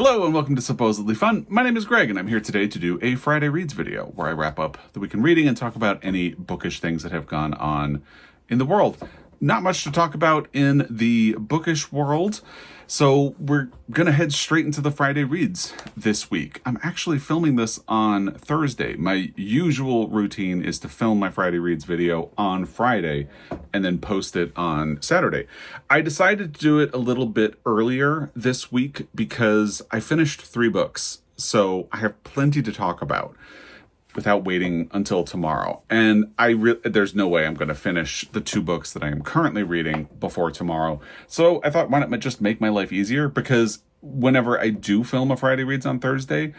Hello and welcome to Supposedly Fun. My name is Greg and I'm here today to do a Friday Reads video where I wrap up the week in reading and talk about any bookish things that have gone on in the world. Not much to talk about in the bookish world, so we're gonna head straight into the Friday Reads this week. I'm actually filming this on Thursday. My usual routine is to film my Friday Reads video on Friday and then post it on Saturday. I decided to do it a little bit earlier this week because I finished 3 books, so I have plenty to talk about without waiting until tomorrow. And there's no way I'm going to finish the 2 books that I am currently reading before tomorrow. So I thought, why not just make my life easier? Because whenever I do film a Friday Reads on Thursday,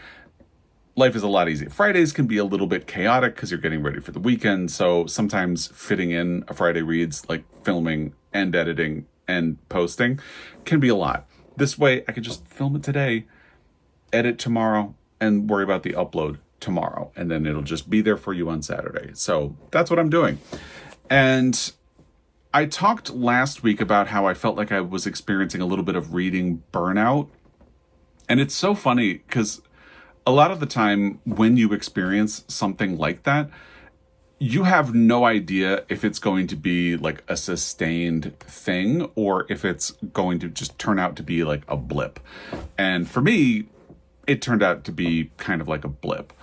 life is a lot easier. Fridays can be a little bit chaotic because you're getting ready for the weekend. So sometimes fitting in a Friday Reads, like filming and editing and posting, can be a lot. This way I could just film it today, edit tomorrow, and worry about the upload tomorrow, and then it'll just be there for you on Saturday. So that's what I'm doing. And I talked last week about how I felt like I was experiencing a little bit of reading burnout. And it's so funny because a lot of the time when you experience something like that, you have no idea if it's going to be like a sustained thing or if it's going to just turn out to be like a blip. And for me, it turned out to be kind of like a blip.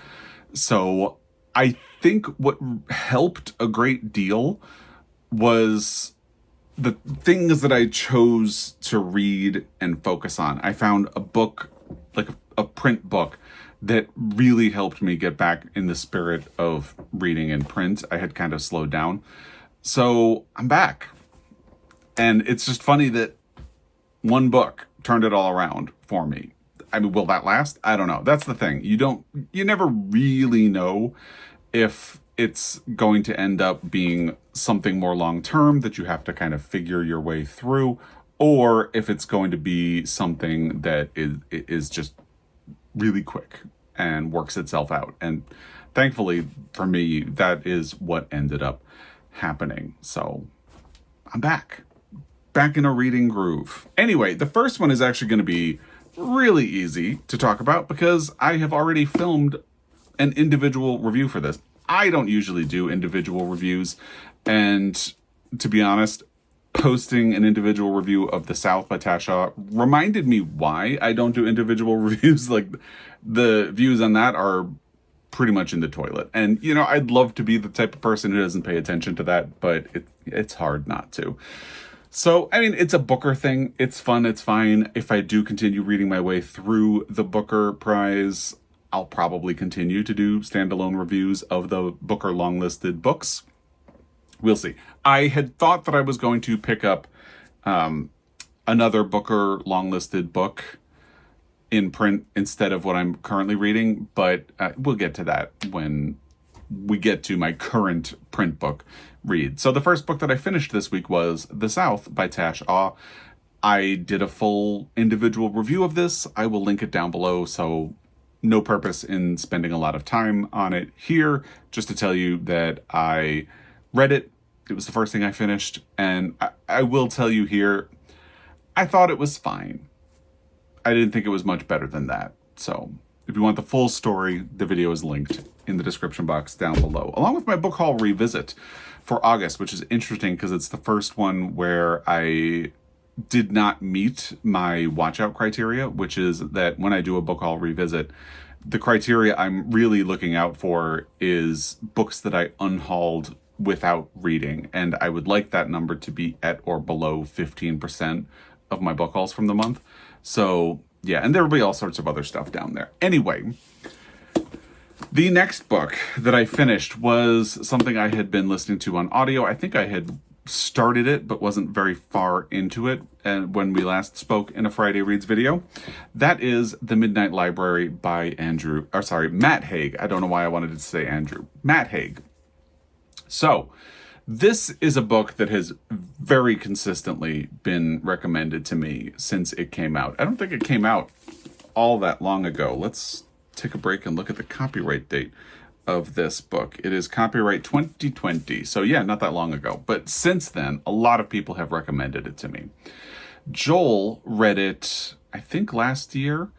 So I think what helped a great deal was the things that I chose to read and focus on. I found a book, like a print book, that really helped me get back in the spirit of reading in print. I had kind of slowed down. So I'm back. And it's just funny that one book turned it all around for me. I mean, will that last? I don't know. That's the thing. You never really know if it's going to end up being something more long-term that you have to kind of figure your way through, or if it's going to be something that is just really quick and works itself out. And thankfully for me, that is what ended up happening. So I'm back in a reading groove. Anyway, the first one is actually going to be really easy to talk about because I have already filmed an individual review for this. I don't usually do individual reviews, and to be honest, posting an individual review of The South by Tasha reminded me why I don't do individual reviews. Like, the views on that are pretty much in the toilet. And, you know, I'd love to be the type of person who doesn't pay attention to that, but it's hard not to. So, I mean, it's a Booker thing. It's fun. It's fine. If I do continue reading my way through the Booker Prize, I'll probably continue to do standalone reviews of the Booker longlisted books. We'll see. I had thought that I was going to pick up another Booker longlisted book in print instead of what I'm currently reading, but we'll get to that when we get to my current print book read. So the first book that I finished this week was The South by Tash Ah. I did a full individual review of this. I will link it down below, so no purpose in spending a lot of time on it here. Just to tell you that I read it. It was the first thing I finished, and I will tell you here, I thought it was fine. I didn't think it was much better than that. So if you want the full story, the video is linked in the description box down below, along with my book haul revisit for August, which is interesting because it's the first one where I did not meet my watch out criteria, which is that when I do a book haul revisit, the criteria I'm really looking out for is books that I unhauled without reading. And I would like that number to be at or below 15% of my book hauls from the month. So yeah, and there will be all sorts of other stuff down there. Anyway, the next book that I finished was something I had been listening to on audio. I think I had started it, but wasn't very far into it when we last spoke in a Friday Reads video. That is The Midnight Library by Matt Haig. I don't know why I wanted to say Andrew. Matt Haig. So, this is a book that has very consistently been recommended to me since it came out. I don't think it came out all that long ago. Let's take a break and look at the copyright date of this book. It is copyright 2020. So yeah, not that long ago. But since then, a lot of people have recommended it to me. Joel read it, I think last year,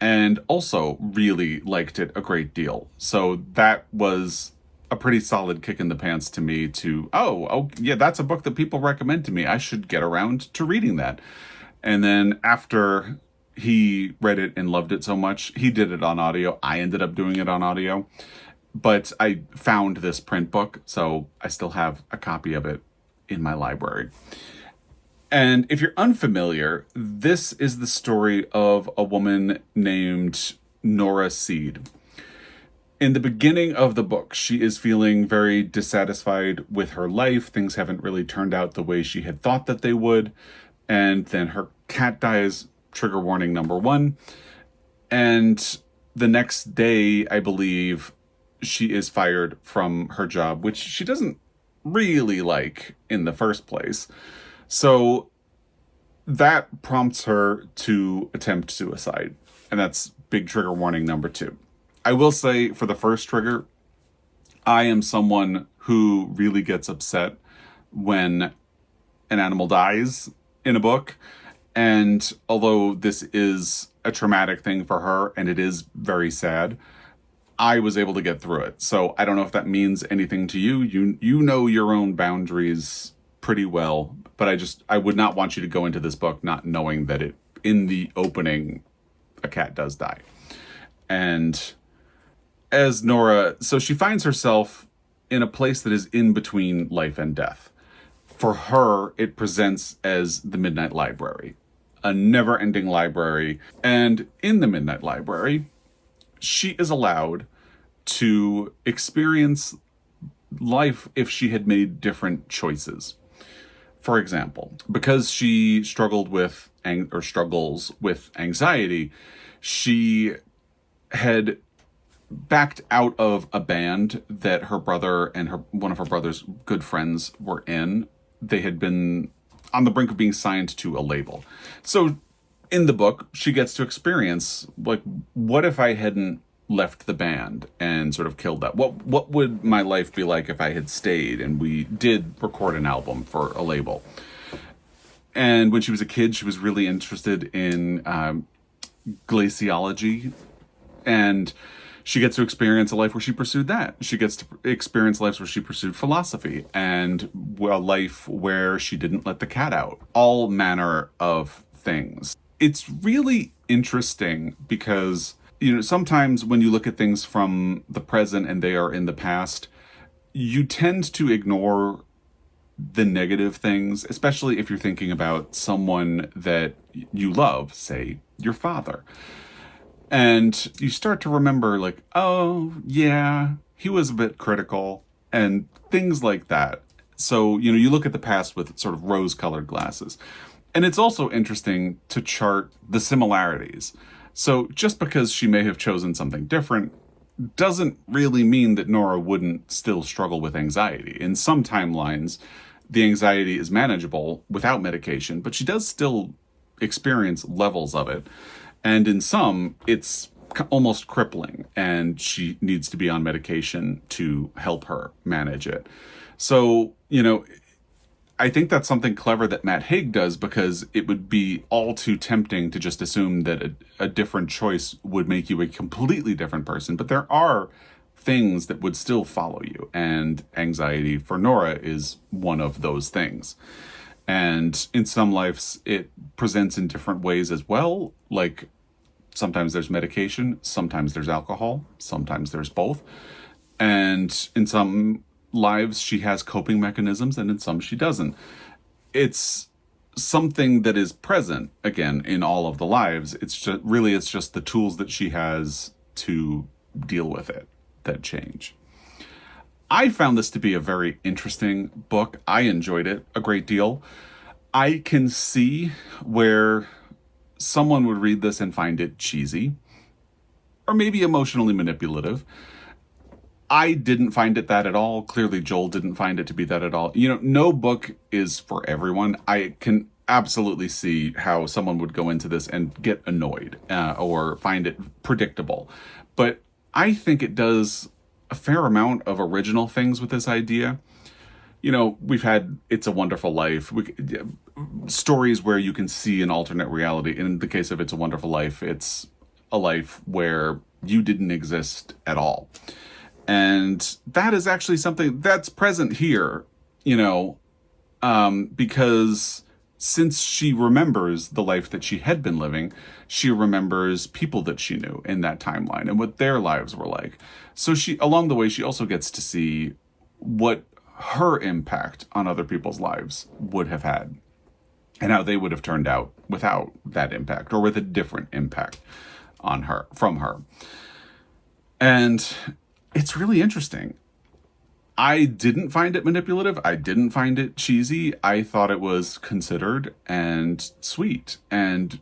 and also really liked it a great deal. So that was a pretty solid kick in the pants to me to, oh, yeah, that's a book that people recommend to me. I should get around to reading that. And then after he read it and loved it so much, he did it on audio. I ended up doing it on audio. But I found this print book, so I still have a copy of it in my library. And if you're unfamiliar, this is the story of a woman named Nora Seed. In the beginning of the book, she is feeling very dissatisfied with her life. Things haven't really turned out the way she had thought that they would. And then her cat dies, trigger warning number 1. And the next day, I believe, she is fired from her job, which she doesn't really like in the first place. So that prompts her to attempt suicide. And that's big trigger warning number 2. I will say for the first trigger, I am someone who really gets upset when an animal dies in a book. And although this is a traumatic thing for her and it is very sad, I was able to get through it. So I don't know if that means anything to you. You know your own boundaries pretty well, but I would not want you to go into this book not knowing that in the opening, a cat does die. And as Nora, so she finds herself in a place that is in between life and death. For her, it presents as the Midnight Library, a never-ending library. And in the Midnight Library, she is allowed to experience life if she had made different choices. For example, because she struggles with anxiety, she had backed out of a band that her brother and one of her brother's good friends were in. They had been on the brink of being signed to a label. So in the book, she gets to experience, like, what if I hadn't left the band and sort of killed that? What would my life be like if I had stayed and we did record an album for a label? And when she was a kid, she was really interested in glaciology, and she gets to experience a life where she pursued that. She gets to experience lives where she pursued philosophy, and a life where she didn't let the cat out. All manner of things. It's really interesting because, sometimes when you look at things from the present and they are in the past, you tend to ignore the negative things, especially if you're thinking about someone that you love, say your father. And you start to remember, like, oh, yeah, he was a bit critical and things like that. So, you look at the past with sort of rose-colored glasses. And it's also interesting to chart the similarities. So just because she may have chosen something different doesn't really mean that Nora wouldn't still struggle with anxiety. In some timelines, the anxiety is manageable without medication, but she does still experience levels of it. And in some, it's almost crippling, and she needs to be on medication to help her manage it. So, I think that's something clever that Matt Haig does, because it would be all too tempting to just assume that a different choice would make you a completely different person. But there are things that would still follow you, and anxiety for Nora is one of those things. And in some lives, it presents in different ways as well. Like, sometimes there's medication, sometimes there's alcohol, sometimes there's both. And in some lives, she has coping mechanisms, and in some she doesn't. It's something that is present, again, in all of the lives. It's just the tools that she has to deal with it that change. I found this to be a very interesting book. I enjoyed it a great deal. I can see where someone would read this and find it cheesy, or maybe emotionally manipulative. I didn't find it that at all. Clearly, Joel didn't find it to be that at all. No book is for everyone. I can absolutely see how someone would go into this and get annoyed or find it predictable. But I think it does a fair amount of original things with this idea. We've had It's a Wonderful Life, stories where you can see an alternate reality. In the case of It's a Wonderful Life, it's a life where you didn't exist at all. And that is actually something that's present here, because since she remembers the life that she had been living, she remembers people that she knew in that timeline and what their lives were like. So along the way, she also gets to see what her impact on other people's lives would have had and how they would have turned out without that impact or with a different impact from her. And it's really interesting. I didn't find it manipulative. I didn't find it cheesy. I thought it was considered and sweet and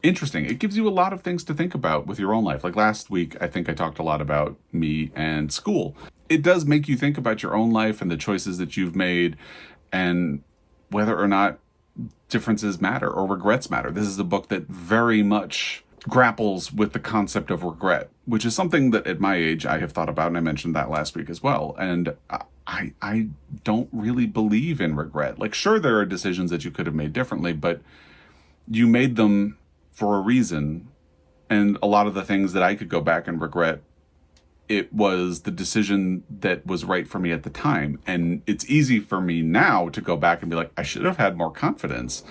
interesting. It gives you a lot of things to think about with your own life. Like last week, I think I talked a lot about me and school. It does make you think about your own life and the choices that you've made and whether or not differences matter or regrets matter. This is a book that very much grapples with the concept of regret, which is something that at my age I have thought about, and I mentioned that last week as well. And I don't really believe in regret. Like, sure, there are decisions that you could have made differently, but you made them for a reason. And a lot of the things that I could go back and regret, it was the decision that was right for me at the time. And it's easy for me now to go back and be like, I should have had more confidence,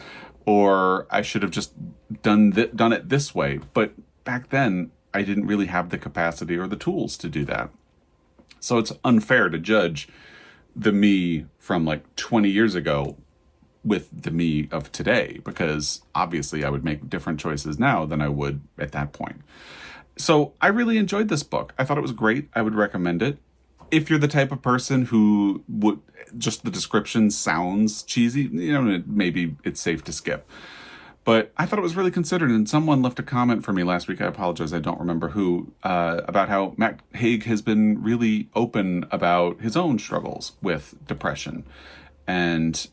or I should have just done it this way. But back then, I didn't really have the capacity or the tools to do that. So it's unfair to judge the me from like 20 years ago with the me of today, because obviously I would make different choices now than I would at that point. So I really enjoyed this book. I thought it was great. I would recommend it. If you're the type of person who would just the description sounds cheesy, maybe it's safe to skip. But I thought it was really considered, and someone left a comment for me last week, I apologize, I don't remember who, about how Matt Haig has been really open about his own struggles with depression. And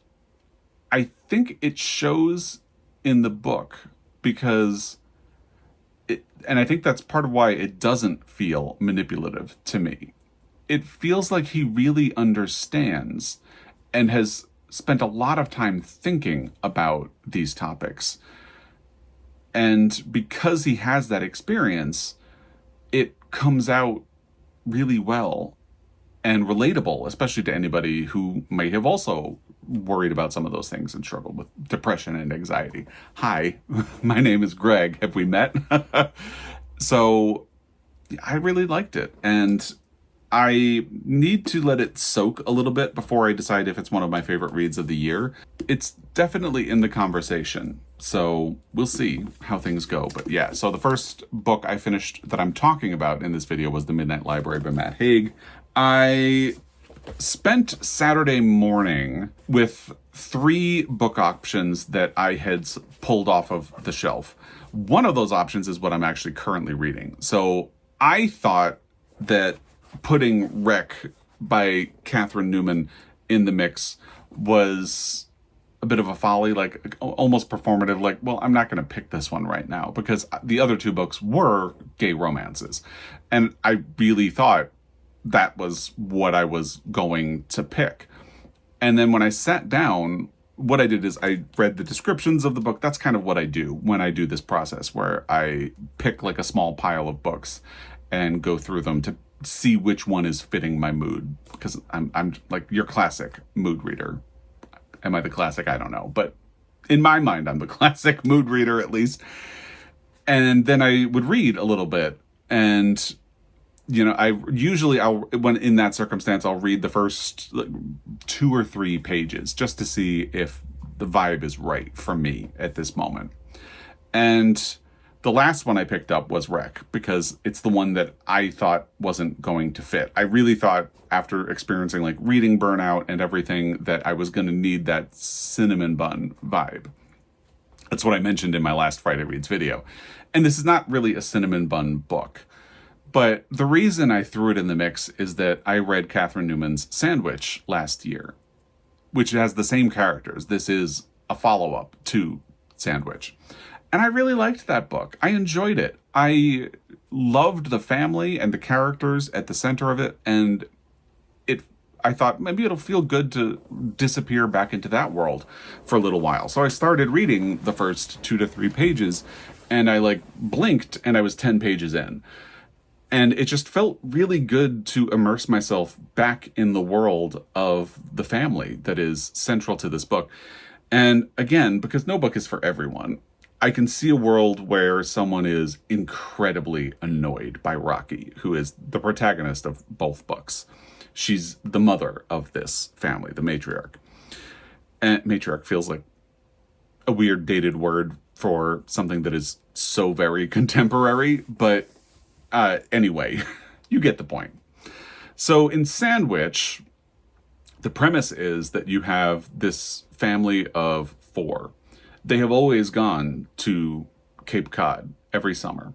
I think it shows in the book because and I think that's part of why it doesn't feel manipulative to me. It feels like he really understands and has spent a lot of time thinking about these topics. And because he has that experience, it comes out really well and relatable, especially to anybody who may have also worried about some of those things and struggled with depression and anxiety. Hi, my name is Greg. Have we met? So I really liked it. And I need to let it soak a little bit before I decide if it's one of my favorite reads of the year. It's definitely in the conversation, so we'll see how things go. But yeah, so the first book I finished that I'm talking about in this video was The Midnight Library by Matt Haig. I spent Saturday morning with 3 book options that I had pulled off of the shelf. One of those options is what I'm actually currently reading. So I thought that putting Wreck by Catherine Newman in the mix was a bit of a folly, like almost performative, like, well, I'm not going to pick this one right now because the other 2 books were gay romances. And I really thought that was what I was going to pick. And then when I sat down, what I did is I read the descriptions of the book. That's kind of what I do when I do this process, where I pick like a small pile of books and go through them to see which one is fitting my mood, because I'm like your classic mood reader. Am I the classic? I don't know, but in my mind, I'm the classic mood reader, at least. And then I would read a little bit, and when in that circumstance, I'll read the first 2 or 3 pages just to see if the vibe is right for me at this moment. And the last one I picked up was Wreck, because it's the one that I thought wasn't going to fit. I really thought, after experiencing like reading burnout and everything, that I was going to need that cinnamon bun vibe. That's what I mentioned in my last Friday Reads video. And this is not really a cinnamon bun book. But the reason I threw it in the mix is that I read Catherine Newman's Sandwich last year, which has the same characters. This is a follow-up to Sandwich. And I really liked that book. I enjoyed it. I loved the family and the characters at the center of it. And I thought maybe it'll feel good to disappear back into that world for a little while. So I started reading the first 2 to 3 pages, and I like blinked and I was 10 pages in. And it just felt really good to immerse myself back in the world of the family that is central to this book. And again, because no book is for everyone, I can see a world where someone is incredibly annoyed by Rocky, who is the protagonist of both books. She's the mother of this family, the matriarch. And matriarch feels like a weird dated word for something that is so very contemporary, but anyway, you get the point. So in Sandwich, the premise is that you have this family of 4. They have always gone to Cape Cod every summer.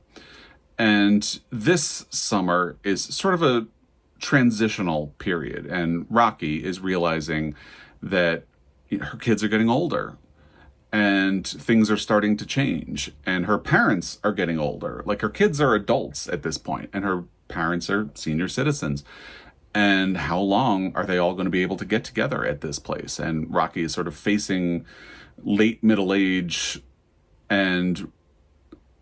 And this summer is sort of a transitional period. And Rocky is realizing that her kids are getting older and things are starting to change. And her parents are getting older. Like, her kids are adults at this point, and her parents are senior citizens. And how long are they all going to be able to get together at this place? And Rocky is sort of facing late middle age and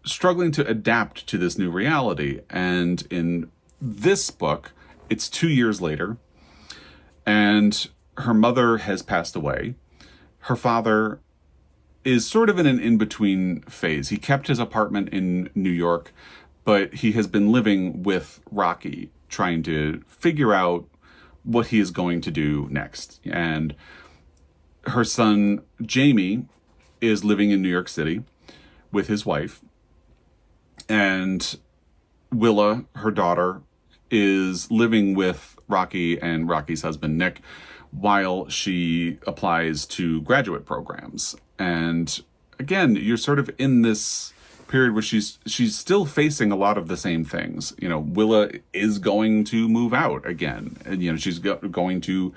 struggling to adapt to this new reality. And in this book, it's 2 years later, and her mother has passed away. Her father is sort of in an in-between phase. He kept his apartment in New York, but he has been living with Rocky, trying to figure out what he is going to do next. And her son, Jamie, is living in New York City with his wife. And Willa, her daughter, is living with Rocky and Rocky's husband, Nick, while she applies to graduate programs. And again, you're sort of in this period where she's still facing a lot of the same things. You know, Willa is going to move out again, and she's going to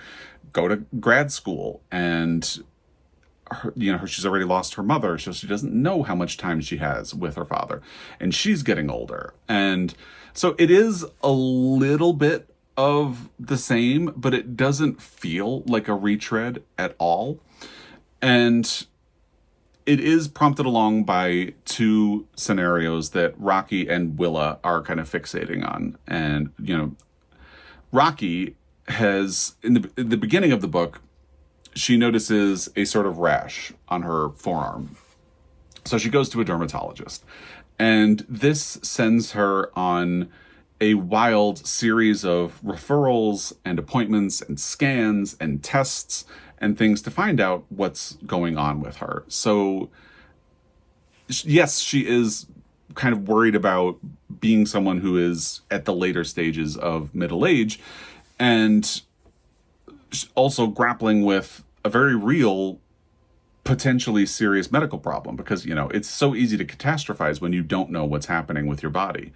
go to grad school, and she's already lost her mother, so she doesn't know how much time she has with her father, and she's getting older. And so it is a little bit of the same, but it doesn't feel like a retread at all. And it is prompted along by 2 scenarios that Rocky and Willa are kind of fixating on. And, Rocky has, in the beginning of the book, she notices a sort of rash on her forearm. So she goes to a dermatologist. And this sends her on a wild series of referrals and appointments and scans and tests and things to find out what's going on with her. So, yes, she is kind of worried about being someone who is at the later stages of middle age, and also grappling with a very real, potentially serious medical problem, because, it's so easy to catastrophize when you don't know what's happening with your body.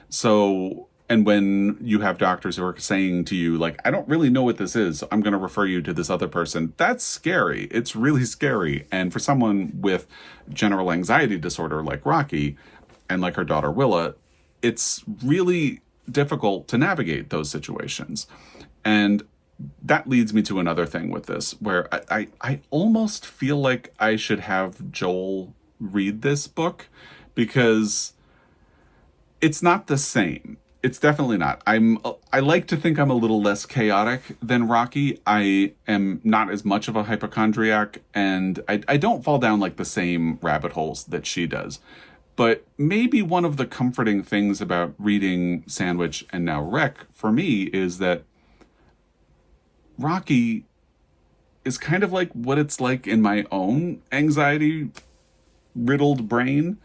So, and when you have doctors who are saying to you, like, I don't really know what this is, so I'm going to refer you to this other person, that's scary. It's really scary. And for someone with general anxiety disorder like Rocky and like her daughter Willa, it's really difficult to navigate those situations. And that leads me to another thing with this, where I almost feel like I should have Joel read this book, because it's not the same. It's definitely not. I like to think I'm a little less chaotic than Rocky. I am not as much of a hypochondriac, and I don't fall down like the same rabbit holes that she does. But maybe one of the comforting things about reading Sandwich and now Wreck for me is that Rocky is kind of like what it's like in my own anxiety-riddled brain.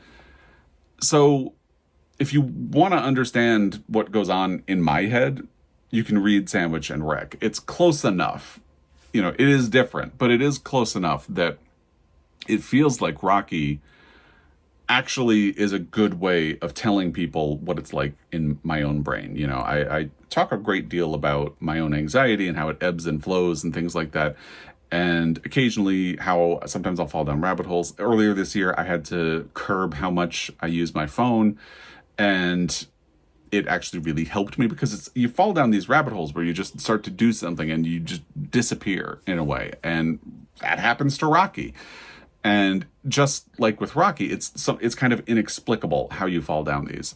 So if you want to understand what goes on in my head, you can read Sandwich and Wreck. It's close enough. It is different, but it is close enough that it feels like Rocky actually is a good way of telling people what it's like in my own brain. I talk a great deal about my own anxiety and how it ebbs and flows and things like that. And occasionally how sometimes I'll fall down rabbit holes. Earlier this year, I had to curb how much I use my phone. And it actually really helped me, because you fall down these rabbit holes where you just start to do something and you just disappear in a way. And that happens to Rocky. And just like with Rocky, it's kind of inexplicable how you fall down these.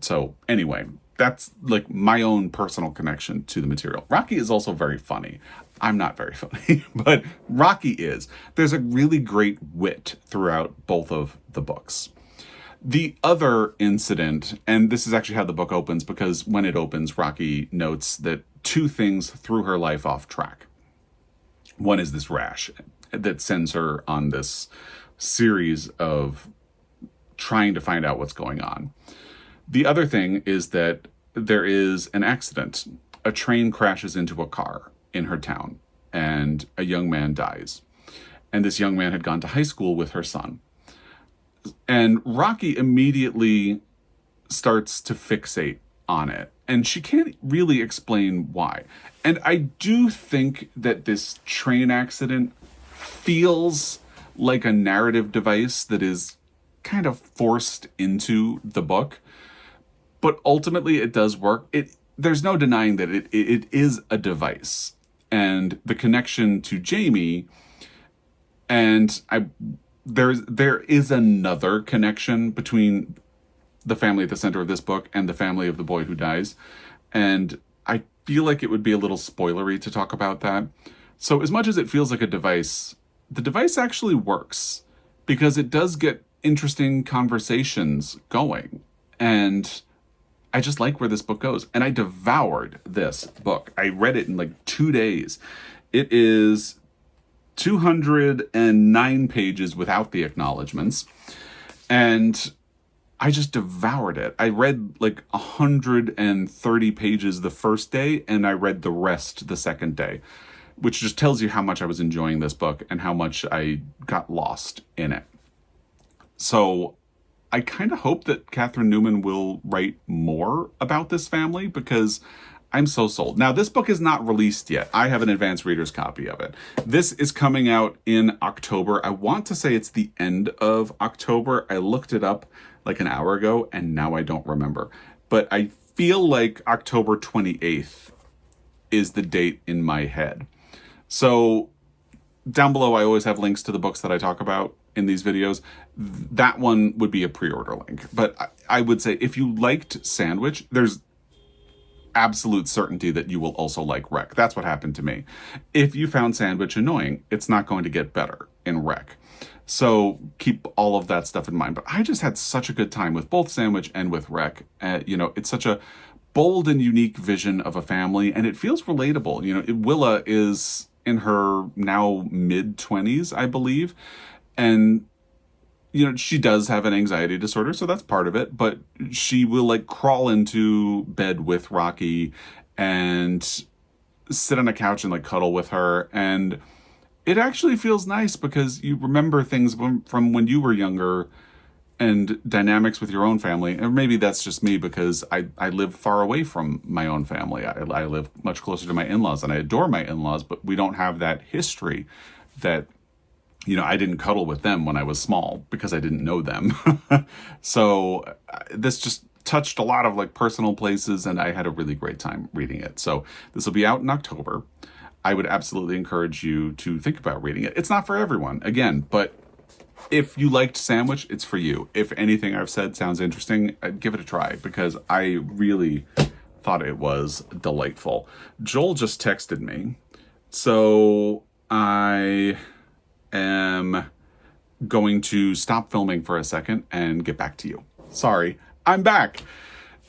So anyway, that's like my own personal connection to the material. Rocky is also very funny. I'm not very funny, but Rocky is. There's a really great wit throughout both of the books. The other incident, and this is actually how the book opens, because when it opens, Rocky notes that two things threw her life off track. One is this rash that sends her on this series of trying to find out what's going on. The other thing is that there is an accident. A train crashes into a car in her town, and a young man dies. And this young man had gone to high school with her son. And Rocky immediately starts to fixate on it. And she can't really explain why. And I do think that this train accident feels like a narrative device that is kind of forced into the book. But ultimately it does work. There's no denying that it is a device. And the connection to Jamie, and there is another connection between the family at the center of this book and the family of the boy who dies. And I feel like it would be a little spoilery to talk about that. So as much as it feels like a device, the device actually works, because it does get interesting conversations going. And I just like where this book goes. And I devoured this book. I read it in like 2 days. It is 209 pages without the acknowledgments. And I just devoured it. I read like 130 pages the first day, and I read the rest the second day, which just tells you how much I was enjoying this book and how much I got lost in it. So I kind of hope that Catherine Newman will write more about this family, because I'm so sold. Now, this book is not released yet. I have an advanced reader's copy of it. This is coming out in October. I want to say it's the end of October. I looked it up like an hour ago, and now I don't remember. But I feel like October 28th is the date in my head. So down below, I always have links to the books that I talk about in these videos. That one would be a pre-order link. But I would say if you liked Sandwich, there's absolute certainty that you will also like Wreck. That's what happened to me. If you found Sandwich annoying, it's not going to get better in Wreck. So keep all of that stuff in mind. But I just had such a good time with both Sandwich and with Wreck. It's such a bold and unique vision of a family, and it feels relatable. Willa is in her now mid-20s, I believe. And she does have an anxiety disorder, so that's part of it, but she will like crawl into bed with Rocky and sit on a couch and like cuddle with her. And it actually feels nice, because you remember things from when you were younger and dynamics with your own family. And maybe that's just me, because I live far away from my own family. I live much closer to my in-laws, and I adore my in-laws, but we don't have that history that I didn't cuddle with them when I was small, because I didn't know them. So this just touched a lot of like personal places, and I had a really great time reading it. So this will be out in October. I would absolutely encourage you to think about reading it. It's not for everyone, again, but if you liked Sandwich, it's for you. If anything I've said sounds interesting, give it a try, because I really thought it was delightful. Joel just texted me, so I am going to stop filming for a second and get back to you. Sorry, I'm back.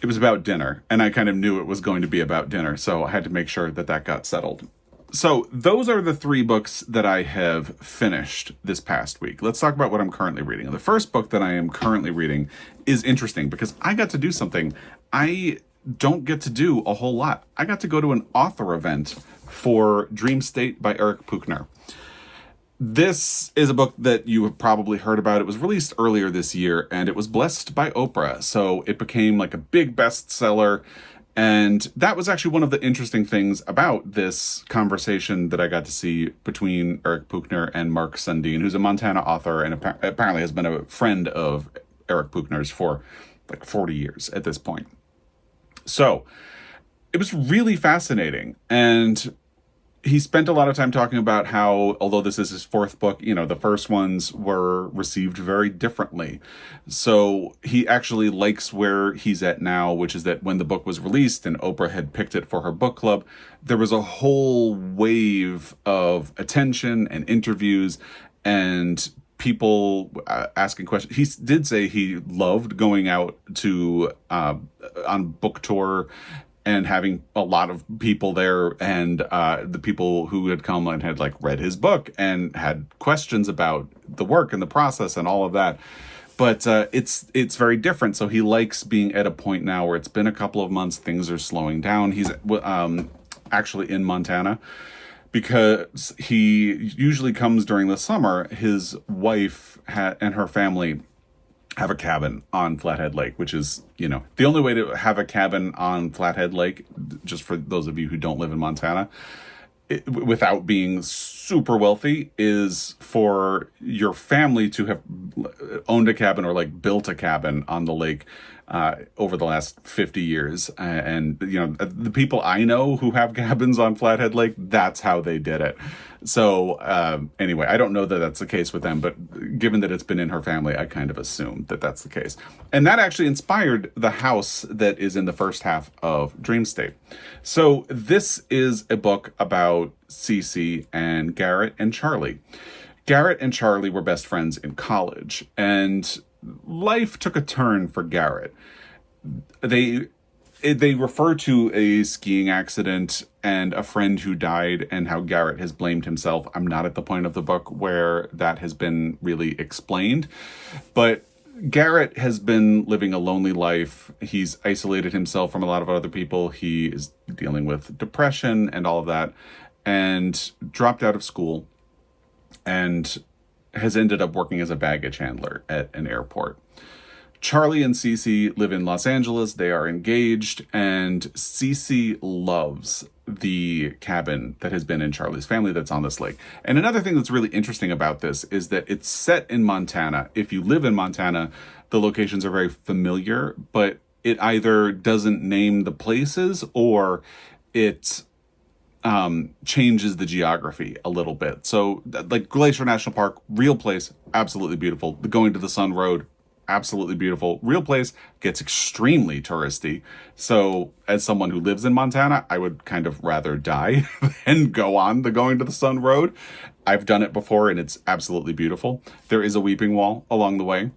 It was about dinner, and I kind of knew it was going to be about dinner, so I had to make sure that got settled. So those are the 3 books that I have finished this past week. Let's talk about what I'm currently reading. The first book that I am currently reading is interesting, because I got to do something I don't get to do a whole lot. I got to go to an author event for Dream State by Eric Puchner. This is a book that you have probably heard about. It was released earlier this year, and it was blessed by Oprah. So it became like a big bestseller. And that was actually one of the interesting things about this conversation that I got to see between Eric Puchner and Mark Sundin, who's a Montana author and apparently has been a friend of Eric Puchner's for like 40 years at this point. So it was really fascinating. And he spent a lot of time talking about how, although this is his fourth book, the first ones were received very differently. So he actually likes where he's at now, which is that when the book was released and Oprah had picked it for her book club, there was a whole wave of attention and interviews and people asking questions. He did say he loved going out to on book tour and having a lot of people there, and the people who had come and had like read his book and had questions about the work and the process and all of that. But it's very different. So he likes being at a point now where it's been a couple of months, things are slowing down. He's actually in Montana because he usually comes during the summer. His wife and her family have a cabin on Flathead Lake, which is, the only way to have a cabin on Flathead Lake, just for those of you who don't live in Montana, without being super wealthy, is for your family to have owned a cabin or like built a cabin on the lake over the last 50 years. And, the people I know who have cabins on Flathead Lake, that's how they did it. So anyway, I don't know that that's the case with them, but given that it's been in her family, I kind of assumed that that's the case. And that actually inspired the house that is in the first half of Dream State. So this is a book about Cece and Garrett and Charlie. Garrett and Charlie were best friends in college, and life took a turn for Garrett. They refer to a skiing accident and a friend who died and how Garrett has blamed himself. I'm not at the point of the book where that has been really explained, but Garrett has been living a lonely life. He's isolated himself from a lot of other people. He is dealing with depression and all of that, and dropped out of school and has ended up working as a baggage handler at an airport. Charlie and Cece live in Los Angeles. They are engaged, and Cece loves the cabin that has been in Charlie's family that's on this lake. And another thing that's really interesting about this is that it's set in Montana. If you live in Montana, the locations are very familiar, but it either doesn't name the places or it changes the geography a little bit. So like Glacier National Park, real place, absolutely beautiful. The Going to the Sun Road, absolutely beautiful. Real place, gets extremely touristy. So as someone who lives in Montana, I would kind of rather die than go on the Going to the Sun Road. I've done it before and it's absolutely beautiful. There is a weeping wall along the way.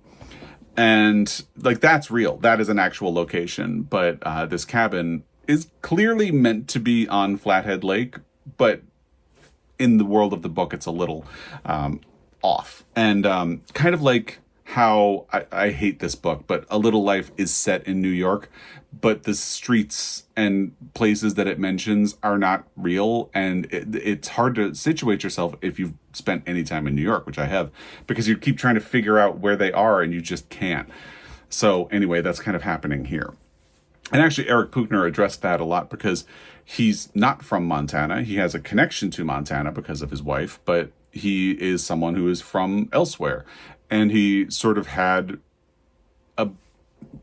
And like, that's real. That is an actual location. But this cabin is clearly meant to be on Flathead Lake, but in the world of the book, it's a little off. And kind of like how I hate this book, but A Little Life is set in New York, but the streets and places that it mentions are not real. And it's hard to situate yourself if you've spent any time in New York, which I have, because you keep trying to figure out where they are and you just can't. So anyway, that's kind of happening here. And actually, Eric Puchner addressed that a lot because he's not from Montana. He has a connection to Montana because of his wife, but he is someone who is from elsewhere. And he sort of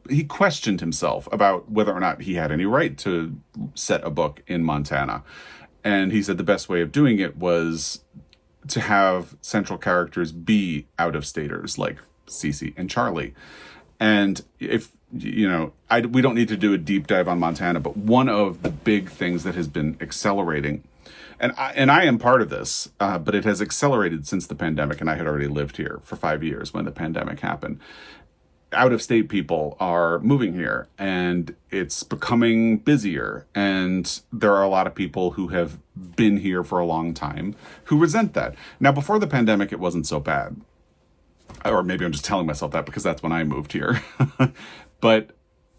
he questioned himself about whether or not he had any right to set a book in Montana. And he said the best way of doing it was to have central characters be out-of-staters like Cece and Charlie. And if, we don't need to do a deep dive on Montana, but one of the big things that has been accelerating, and I am part of this, but it has accelerated since the pandemic, and I had already lived here for 5 years when the pandemic happened. Out-of-state people are moving here, and it's becoming busier, and there are a lot of people who have been here for a long time who resent that. Now, before the pandemic, it wasn't so bad. Or maybe I'm just telling myself that because that's when I moved here. But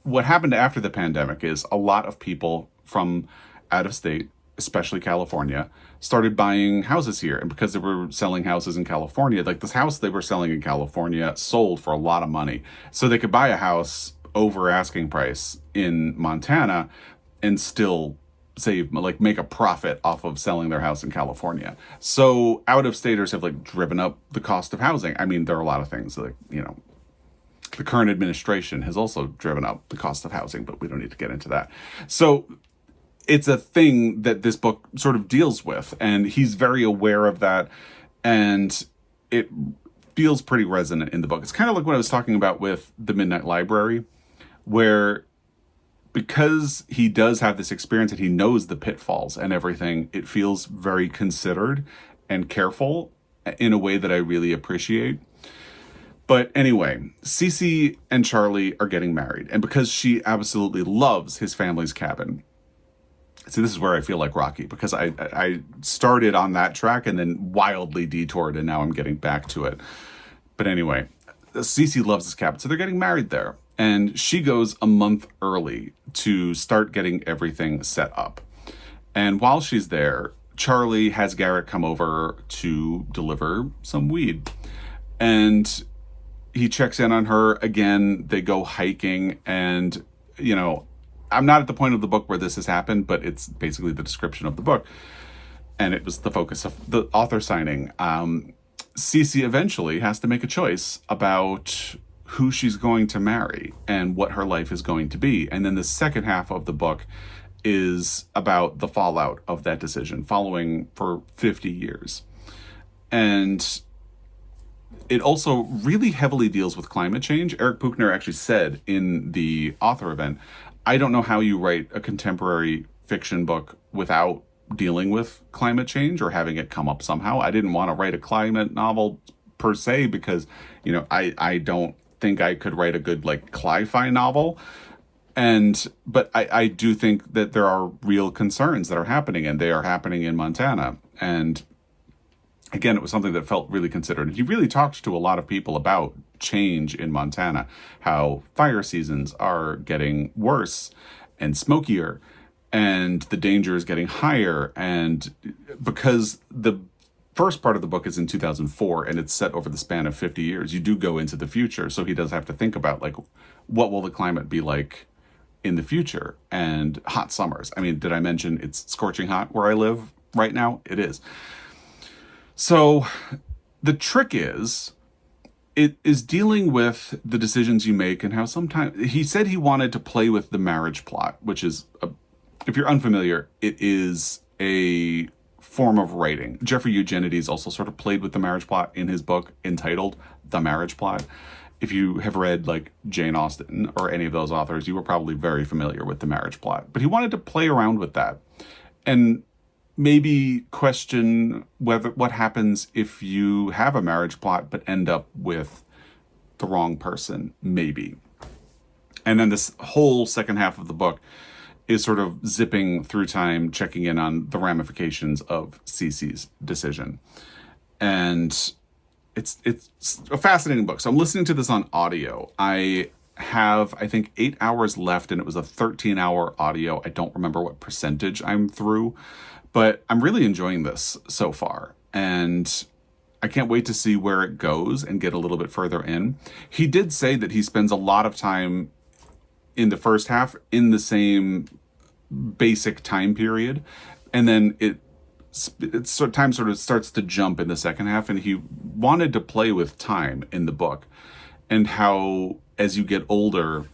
what happened after the pandemic is a lot of people from out of state, especially California, started buying houses here. And because they were selling houses in California, like this house they were selling in California sold for a lot of money. So they could buy a house over asking price in Montana and still make a profit off of selling their house in California. So out-of-staters have driven up the cost of housing. I mean, there are a lot of things the current administration has also driven up the cost of housing, but we don't need to get into that. So it's a thing that this book sort of deals with, and he's very aware of that, and it feels pretty resonant in the book. It's kind of like what I was talking about with The Midnight Library, where because he does have this experience and he knows the pitfalls and everything, it feels very considered and careful in a way that I really appreciate. But anyway, Cece and Charlie are getting married, and because she absolutely loves his family's cabin. So this is where I feel like Rocky, because I started on that track and then wildly detoured, and now I'm getting back to it. But anyway, Cece loves this cabin, so they're getting married there. And she goes a month early to start getting everything set up. And while she's there, Charlie has Garrett come over to deliver some weed. And he checks in on her again. They go hiking, and, you know, I'm not at the point of the book where this has happened, but it's basically the description of the book. And it was the focus of the author signing. Cece eventually has to make a choice about who she's going to marry and what her life is going to be. And then the second half of the book is about the fallout of that decision, following for 50 years. And it also really heavily deals with climate change. Eric Buchner actually said in the author event, I don't know how you write a contemporary fiction book without dealing with climate change or having it come up somehow. I didn't want to write a climate novel per se because, you know, I don't think I could write a good like cli-fi novel. But I do think that there are real concerns that are happening, and they are happening in Montana. And again, it was something that felt really considered. He really talked to a lot of people about change in Montana, how fire seasons are getting worse and smokier, and the danger is getting higher. And because the first part of the book is in 2004 and it's set over the span of 50 years, you do go into the future. So he does have to think about, like, what will the climate be like in the future? And hot summers. I mean, did I mention it's scorching hot where I live right now? It is. So the trick is, it is dealing with the decisions you make and how sometimes he said he wanted to play with the marriage plot, which is, if you're unfamiliar, it is a form of writing. Jeffrey Eugenides also sort of played with the marriage plot in his book entitled The Marriage Plot. If you have read like Jane Austen or any of those authors, you were probably very familiar with the marriage plot. But he wanted to play around with that and maybe question what happens if you have a marriage plot but end up with the wrong person, maybe. And then this whole second half of the book is sort of zipping through time, checking in on the ramifications of Cece's decision. And it's a fascinating book. So I'm listening to this on audio. I have, I think, 8 hours left, and it was a 13-hour audio. I don't remember what percentage I'm through, but I'm really enjoying this so far. And I can't wait to see where it goes and get a little bit further in. He did say that he spends a lot of time in the first half in the same basic time period, and then time sort of starts to jump in the second half, and he wanted to play with time in the book and how as you get older,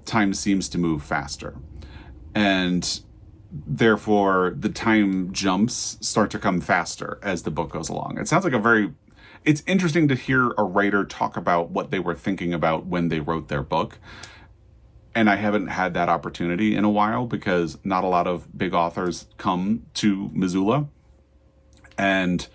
time seems to move faster, and therefore the time jumps start to come faster as the book goes along. It sounds like it's interesting to hear a writer talk about what they were thinking about when they wrote their book. And I haven't had that opportunity in a while because not a lot of big authors come to Missoula. And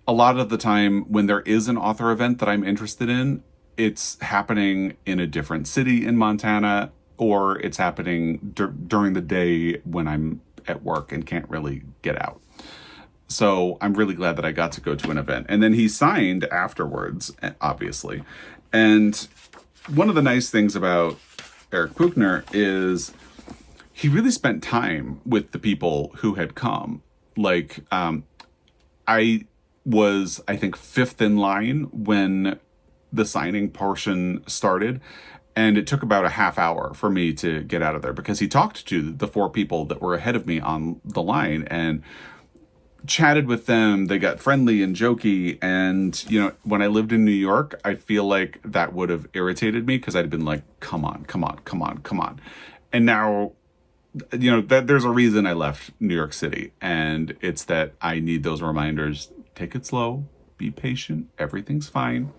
a lot of the time when there is an author event that I'm interested in, it's happening in a different city in Montana, or it's happening during the day when I'm at work and can't really get out. So I'm really glad that I got to go to an event. And then he signed afterwards, obviously. And one of the nice things about Eric Buchner is he really spent time with the people who had come. Like, I was, I think, fifth in line when the signing portion started, and it took about a half hour for me to get out of there because he talked to the four people that were ahead of me on the line, and chatted with them. They got friendly and jokey. And, you know, when I lived in New York, I feel like that would have irritated me because I'd been like, come on, come on, come on, come on. And now, you know, that there's a reason I left New York City. And it's that I need those reminders. Take it slow. Be patient. Everything's fine.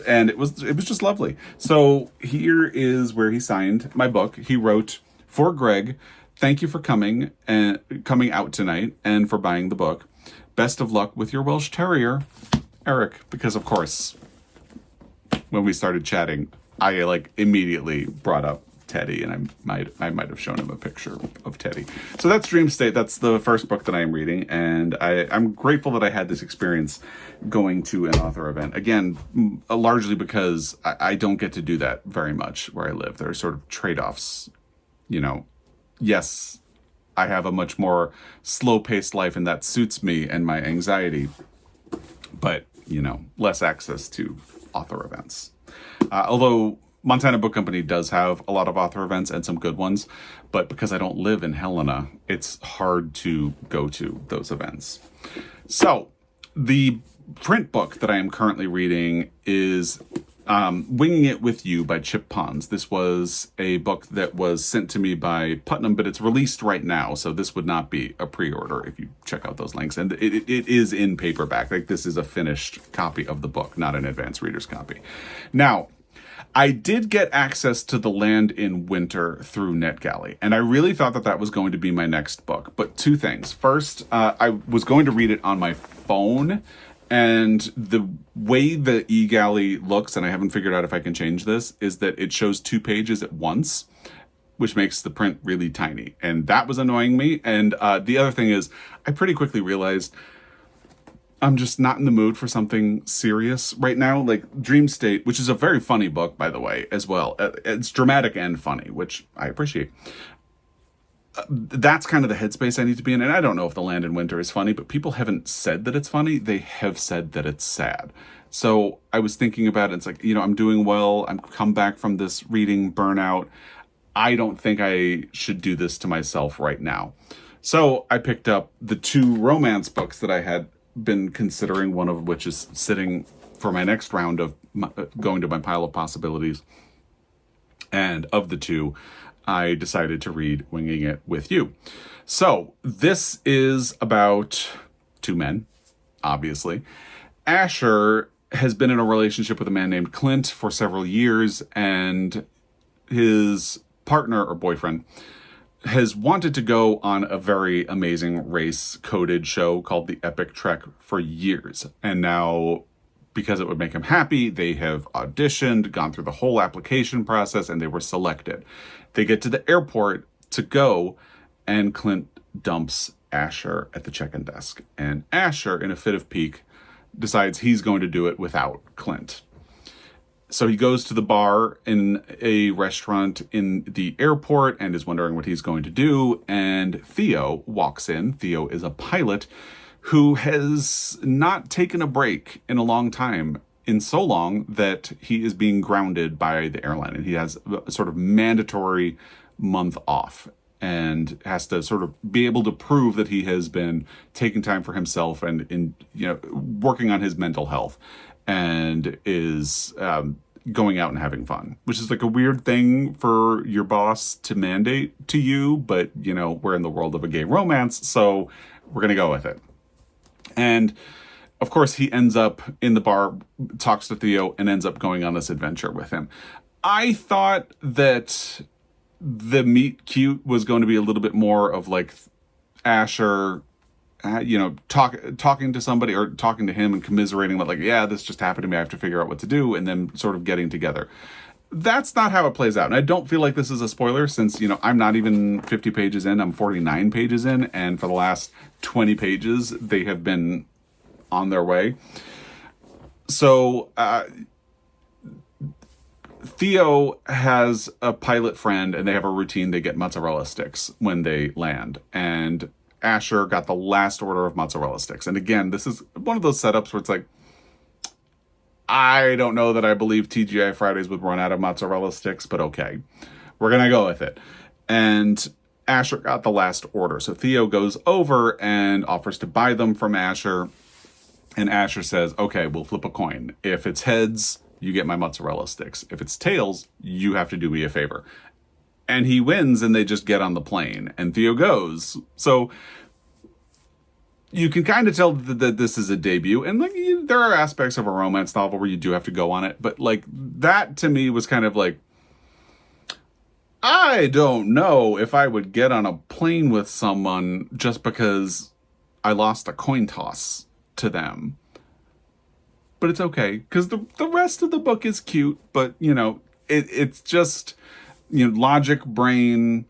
And it was just lovely. So here is where he signed my book. He wrote, "For Greg, thank you for coming out tonight and for buying the book. Best of luck with your Welsh Terrier, Eric." Because of course, when we started chatting, I like immediately brought up Teddy, and I might have shown him a picture of Teddy. So that's Dream State. That's the first book that I am reading, and I'm grateful that I had this experience going to an author event. Again, largely because I don't get to do that very much where I live. There are sort of trade-offs, you know. Yes, I have a much more slow-paced life, and that suits me and my anxiety, but, you know, less access to author events. Although Montana Book Company does have a lot of author events and some good ones, but because I don't live in Helena, it's hard to go to those events. So the print book that I am currently reading is Winging It With You by Chip Pons. This was a book that was sent to me by Putnam, but it's released right now, so this would not be a pre-order if you check out those links. And it is in paperback. Like, this is a finished copy of the book, not an advanced reader's copy. Now, I did get access to The Land in Winter through NetGalley, and I really thought that was going to be my next book. But two things. First, I was going to read it on my phone, and the way the eGalley looks, and I haven't figured out if I can change this, is that it shows 2 pages at once, which makes the print really tiny. And that was annoying me. And the other thing is, I pretty quickly realized I'm just not in the mood for something serious right now. Like Dream State, which is a very funny book, by the way, as well. It's dramatic and funny, which I appreciate. That's kind of the headspace I need to be in. And I don't know if The Land in Winter is funny, but people haven't said that it's funny. They have said that it's sad. So I was thinking about it. It's like, you know, I'm doing well. I'm come back from this reading burnout. I don't think I should do this to myself right now. So I picked up the 2 romance books that I had been considering, one of which is sitting for my next round of going to my pile of possibilities. And of the 2, I decided to read Winging It With You. So this is about 2 men, obviously. Asher has been in a relationship with a man named Clint for several years, and his partner or boyfriend has wanted to go on a very amazing race-coded show called The Epic Trek for years. And now, because it would make him happy, they have auditioned, gone through the whole application process, and they were selected. They get to the airport to go, and Clint dumps Asher at the check-in desk. And Asher, in a fit of pique, decides he's going to do it without Clint. So he goes to the bar in a restaurant in the airport and is wondering what he's going to do. And Theo walks in. Theo is a pilot who has not taken a break in a long time, in so long that he is being grounded by the airline. And he has a sort of mandatory month off and has to sort of be able to prove that he has been taking time for himself and working on his mental health. And is going out and having fun, which is like a weird thing for your boss to mandate to you. But, you know, we're in the world of a gay romance, so we're going to go with it. And, of course, he ends up in the bar, talks to Theo, and ends up going on this adventure with him. I thought that the meet cute was going to be a little bit more of like Asher talking to somebody or talking to him and commiserating about like, yeah, this just happened to me. I have to figure out what to do. And then sort of getting together. That's not how it plays out. And I don't feel like this is a spoiler since, I'm not even 50 pages in. I'm 49 pages in. And for the last 20 pages, they have been on their way. So Theo has a pilot friend and they have a routine. They get mozzarella sticks when they land. And Asher got the last order of mozzarella sticks. And again, this is one of those setups where it's like, I don't know that I believe TGI Fridays would run out of mozzarella sticks, but okay, we're going to go with it. And Asher got the last order. So Theo goes over and offers to buy them from Asher. And Asher says, okay, we'll flip a coin. If it's heads, you get my mozzarella sticks. If it's tails, you have to do me a favor. And he wins, and they just get on the plane. And Theo goes. So you can kind of tell that this is a debut. And like, there are aspects of a romance novel where you do have to go on it. But like, that to me was kind of like, I don't know if I would get on a plane with someone just because I lost a coin toss to them. But it's okay, because the rest of the book is cute, but, you know, it's just, you know, logic brain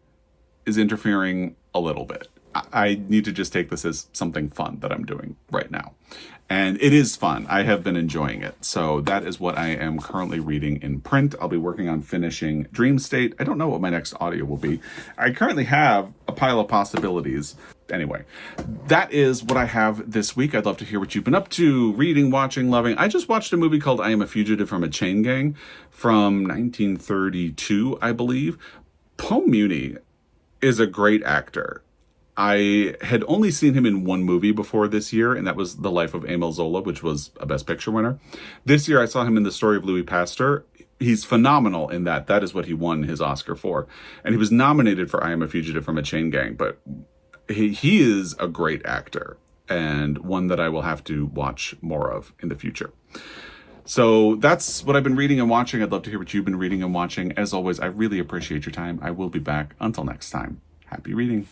is interfering a little bit. I need to just take this as something fun that I'm doing right now. And it is fun. I have been enjoying it. So that is what I am currently reading in print. I'll be working on finishing Dream State. I don't know what my next audio will be. I currently have a pile of possibilities. Anyway, that is what I have this week. I'd love to hear what you've been up to, reading, watching, loving. I just watched a movie called I Am a Fugitive from a Chain Gang from 1932, I believe. Paul Muni is a great actor. I had only seen him in one movie before this year, and that was The Life of Emile Zola, which was a Best Picture winner. This year, I saw him in The Story of Louis Pasteur. He's phenomenal in that. That is what he won his Oscar for. And he was nominated for I Am a Fugitive from a Chain Gang, but he is a great actor, and one that I will have to watch more of in the future. So that's what I've been reading and watching. I'd love to hear what you've been reading and watching. As always, I really appreciate your time. I will be back. Until next time, happy reading.